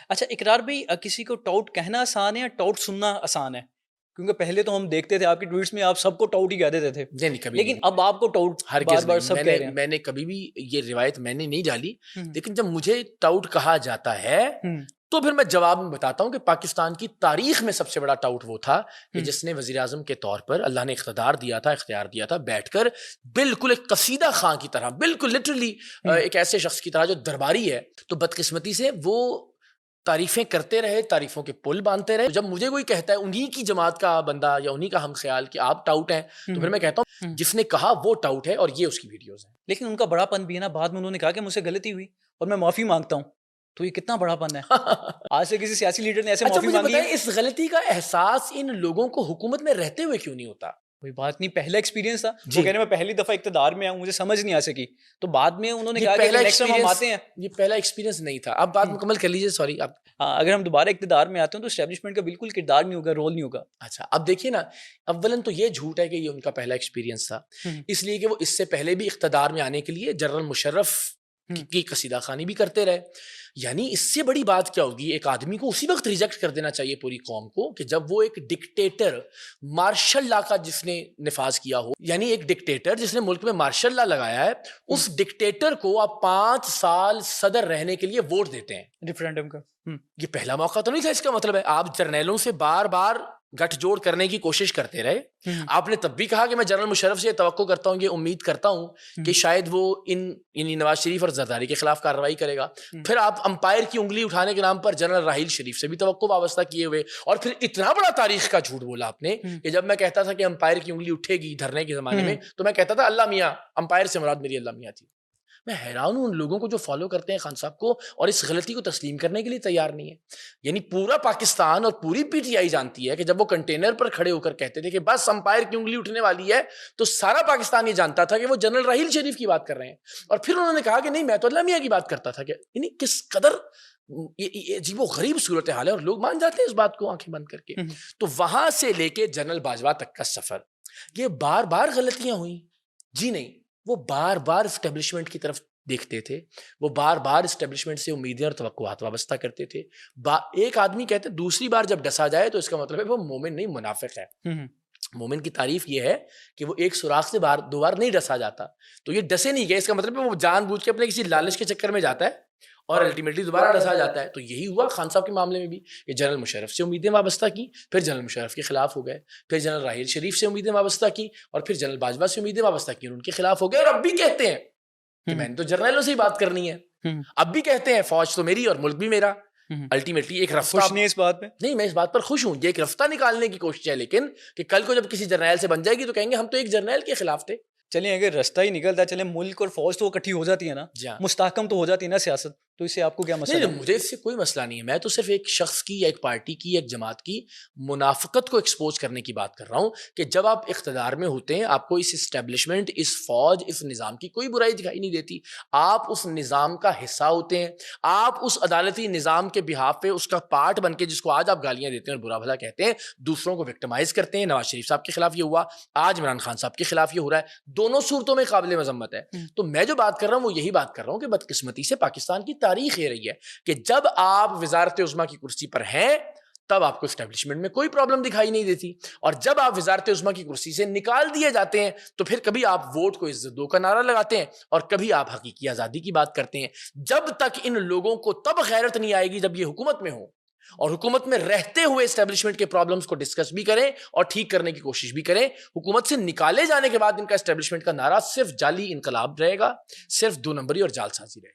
اچھا اقرار بھائی، کسی کو ٹاؤٹ کہنا آسان ہے یا ٹاؤٹ سننا آسان ہے؟ کیونکہ پہلے تو ہم دیکھتے تھے آپ کی ٹویٹس میں آپ سب کو ٹاؤٹ ہی کہہ دیتے تھے، نہیں کبھی لیکن نہیں، اب آپ کو ٹاؤٹ بار ہرگز بار نہیں. سب کہہ رہے ہیں. میں نے کبھی بھی یہ روایت میں نے نہیں ڈالی. ہوں لیکن جب مجھے ٹاؤٹ کہا جاتا ہے ہوں تو پھر میں جواب میں بتاتا ہوں کہ پاکستان کی تاریخ میں سب سے بڑا ٹاؤٹ وہ تھا کہ ہوں جس نے وزیر اعظم کے طور پر اللہ نے اقتدار دیا تھا، اختیار دیا تھا، بیٹھ کر بالکل ایک قصیدہ خاں کی طرح، بالکل لٹرلی ایک ایسے شخص کی طرح جو درباری ہے، تو بدقسمتی سے وہ تعریفیں کرتے رہے، تعریفوں کے پل باندھتے رہے. جب مجھے کوئی کہتا ہے انہی کی جماعت کا بندہ یا انہی کا ہم خیال کہ آپ ٹاؤٹ ہیں، تو پھر میں کہتا ہوں جس نے کہا وہ ٹاؤٹ ہے اور یہ اس کی ویڈیوز ہیں. لیکن ان کا بڑا پن بھی ہے نا، بعد میں انہوں نے کہا کہ مجھ سے غلطی ہوئی اور میں معافی مانگتا ہوں، تو یہ کتنا بڑا پن ہے. آج سے کسی سیاسی لیڈر نے ایسے اچھا معافی مجھے مانگی بتائیں، ہے؟ اس غلطی کا احساس ان لوگوں کو حکومت میں رہتے ہوئے کیوں نہیں ہوتا؟ کوئی بات نہیں، پہلا ایکسپیرینس تھا. وہ جی، کہنے میں پہلی دفعہ اقتدار میں آؤں، مجھے سمجھ نہیں آ سکی، تو بعد میں انہوں نے یہ کہا کہ پہلا نیکسٹ ٹائم ہم ایکسپیرینس، آتے ہیں. یہ پہلا ایکسپیرینس نہیں تھا. آپ بات مکمل کر لیجیے. سوری آپ. اگر ہم دوبارہ اقتدار میں آتے ہیں تو اسٹیبلشمنٹ کا بالکل کردار نہیں ہوگا، رول نہیں ہوگا. اچھا اب دیکھیے نا، اولاً تو یہ جھوٹ ہے کہ یہ ان کا پہلا ایکسپیرینس تھا، اس لیے کہ وہ اس سے پہلے بھی اقتدار میں آنے کے لیے جنرل مشرف کی قصیدہ خوانی بھی کرتے رہے. یعنی اس سے بڑی بات کیا ہوگی؟ ایک آدمی کو اسی وقت ریجیکٹ کر دینا چاہیے پوری قوم کو کہ جب وہ ایک ڈکٹیٹر، مارشل لا کا جس نے نفاذ کیا ہو، یعنی ایک ڈکٹیٹر جس نے ملک میں مارشل لا لگایا ہے، اس ڈکٹیٹر کو آپ 5 سال صدر رہنے کے لیے ووٹ دیتے ہیں ریفرینڈم کا. یہ پہلا موقع تو نہیں تھا. اس کا مطلب ہے آپ جرنیلوں سے بار بار گٹھ جوڑ کرنے کی کوشش کرتے رہے. آپ نے تب بھی کہا کہ میں جنرل مشرف سے توقع کرتا ہوں، یہ امید کرتا ہوں کہ شاید وہ ان نواز شریف اور زرداری کے خلاف کارروائی کرے گا. پھر آپ امپائر کی انگلی اٹھانے کے نام پر جنرل راحیل شریف سے بھی توقع وابستہ کیے ہوئے، اور پھر اتنا بڑا تاریخ کا جھوٹ بولا آپ نے کہ جب میں کہتا تھا کہ امپائر کی انگلی اٹھے گی دھرنے کے زمانے میں، تو میں کہتا تھا اللہ میاں، امپائر سے مراد میری اللہ میاں تھی. میں حیران ہوں ان لوگوں کو جو فالو کرتے ہیں خان صاحب کو اور اس غلطی کو تسلیم کرنے کے لیے تیار نہیں ہے. یعنی پورا پاکستان اور پوری پی ٹی آئی جانتی ہے کہ جب وہ کنٹینر پر کھڑے ہو کر کہتے تھے کہ بس امپائر کی انگلی اٹھنے والی ہے، تو سارا پاکستان یہ جانتا تھا کہ وہ جنرل راحیل شریف کی بات کر رہے ہیں. اور پھر انہوں نے کہا کہ نہیں میں تو اللہ میاں کی بات کرتا تھا. کہ یعنی کس قدر یہ عجیب و غریب صورتحال ہے، اور لوگ مان جاتے ہیں اس بات کو آنکھیں بند کر کے. تو وہاں سے لے کے جنرل باجوہ تک کا سفر، یہ بار بار غلطیاں ہوئیں. جی نہیں، وہ بار بار اسٹیبلشمنٹ کی طرف دیکھتے تھے، وہ بار بار اسٹیبلشمنٹ سے امیدیں اور توقعات وابستہ کرتے تھے. ایک آدمی کہتے دوسری بار جب ڈسا جائے تو اس کا مطلب ہے وہ مومن نہیں، منافق ہے. مومن کی تعریف یہ ہے کہ وہ ایک سوراخ سے دو بار نہیں ڈسا جاتا. تو یہ ڈسے نہیں گئے، اس کا مطلب ہے وہ جان بوجھ کے اپنے کسی لالچ کے چکر میں جاتا ہے اور الٹیمیٹلی دوبارہ ڈسا جاتا ہے. تو یہی ہوا خان صاحب کے معاملے میں بھی کہ جنرل مشرف سے امیدیں وابستہ کی، پھر جنرل مشرف کے خلاف ہو گئے، پھر جنرل راحیل شریف سے امیدیں وابستہ کی، اور پھر جنرل باجوہ سے امیدیں وابستہ کی اور ان کے خلاف ہو گئے. اور اب بھی کہتے ہیں کہ میں نے تو جرنیلوں سے ہی بات کرنی ہے. اب بھی کہتے ہیں فوج تو میری اور ملک بھی میرا. الٹیمیٹلی ایک رفتہ، خوش نہیں اس بات پہ؟ نہیں میں اس بات پر خوش ہوں، یہ ایک رفتہ نکالنے کی کوشش ہے، لیکن کہ کل کو جب کسی جرنیل سے بن جائے گی تو کہیں گے ہم تو ایک جرنیل کے خلاف تھے. چلیں اگر رستہ ہی نکلتا ہے، چلیں ملک اور فوج تو اکٹھی ہو جاتی ہے نا، مستحکم تو ہو جاتی ہے نا سیاست، تو اس سے آپ کو کیا مسئلہ ہے؟ نہیں مجھے اس سے کوئی مسئلہ نہیں ہے. میں تو صرف ایک شخص کی یا ایک پارٹی کی یا ایک جماعت کی منافقت کو ایکسپوز کرنے کی بات کر رہا ہوں کہ جب آپ اقتدار میں ہوتے ہیں آپ کو اس اسٹیبلشمنٹ، اس فوج، اس نظام کی کوئی برائی دکھائی نہیں دیتی. آپ اس نظام کا حصہ ہوتے ہیں، آپ اس عدالتی نظام کے بہاف پہ اس کا پارٹ بن کے، جس کو آج آپ گالیاں دیتے ہیں اور برا بھلا کہتے ہیں، دوسروں کو وکٹمائز کرتے ہیں. نواز شریف صاحب کے خلاف یہ ہوا، آج عمران خان صاحب کے خلاف یہ ہو رہا ہے. دونوں صورتوں میں قابل مذمت ہے. تو میں جو بات کر رہا ہوں وہ یہی بات کر رہا ہوں کہ بدقسمتی سے پاکستان کی تاریخ یہ رہی ہے کہ جب آپ وزارت عظمیٰ کی کرسی پر ہیں تب آپ کو اسٹیبلشمنٹ میں کوئی پرابلم دکھائی نہیں دیتی، اور جب آپ وزارت عظمیٰ کی کرسی سے نکال دیے جاتے ہیں تو پھر کبھی آپ ووٹ کو عزت دو کا نعرہ لگاتے ہیں اور کبھی آپ حقیقی آزادی کی بات کرتے ہیں. جب تک ان لوگوں کو تب غیرت نہیں آئے گی جب یہ حکومت میں ہوں اور حکومت میں رہتے ہوئے اسٹیبلشمنٹ کے پرابلمز کو ڈسکس بھی کریں اور ٹھیک کرنے کی کوشش بھی کریں. حکومت سے نکالے جانے کے بعد ان کا اسٹیبلشمنٹ کا نعرہ صرف جعلی انقلاب رہے گا، صرف 2 نمبری اور جعل سازی رہے گا.